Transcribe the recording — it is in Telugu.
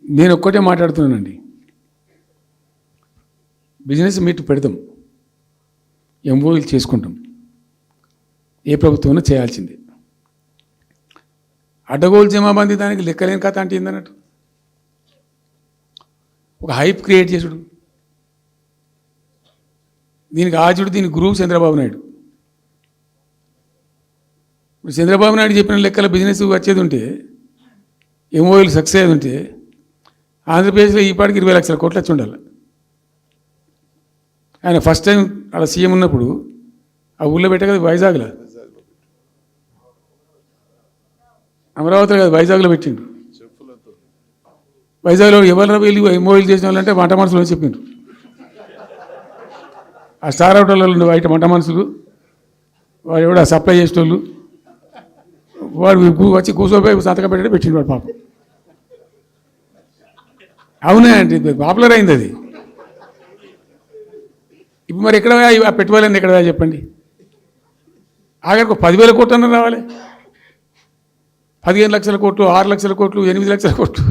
నేను ఒక్కటే మాట్లాడుతున్నానండి. బిజినెస్ మీట్ పెడతాం, ఎంఓయూలు చేసుకుంటాం, ఏ ప్రభుత్వం చేయాల్సిందే. అడ్డగోలు జమాబందీ దానికి లెక్కలేని కథ అంటే ఏందన్నట్టు ఒక హైప్ క్రియేట్ చేసుడు, దీనికి ఆజుడు, దీనికి గురువు చంద్రబాబు నాయుడు. ఇప్పుడు చంద్రబాబు నాయుడు చెప్పిన లెక్కల బిజినెస్ వచ్చేది ఉంటే, ఎంఓయూలు సక్సెస్ అయ్యేది ఉంటే ఆంధ్రప్రదేశ్లో ఈ పాటికి 20 లక్షల కోట్లు వచ్చి ఉండాలి. ఆయన ఫస్ట్ టైం అలా సీఎం ఉన్నప్పుడు ఆ ఊళ్ళో పెట్టే కదా, వైజాగ్లో, అమరావతిలో కదా, వైజాగ్లో పెట్టిండు. వైజాగ్లో ఎవరైనా వెళ్ళి ఎంఓయూలు చేసిన వాళ్ళంటే వంట మనుషులు అని చెప్పిండ్రు. ఆ స్టార్ హోటల్లో ఉండే బయట వంట మనుషులు, వాడు ఎవడ సప్లై చేసేటోళ్ళు, వాడు వచ్చి కూర్చోపోయి సంతకం పెట్టే పెట్టిండు వాడు పాపం. అవునే అంటే పాపులర్ అయింది అది. ఇప్పుడు మరి ఎక్కడ ఆ పెట్టుబడులన్నీ ఎక్కడ చెప్పండి. ఆఖరికి 10,000 కోట్లు అన్న రావాలి, 15 లక్షల కోట్లు, 6 లక్షల కోట్లు, 8 లక్షల కోట్లు.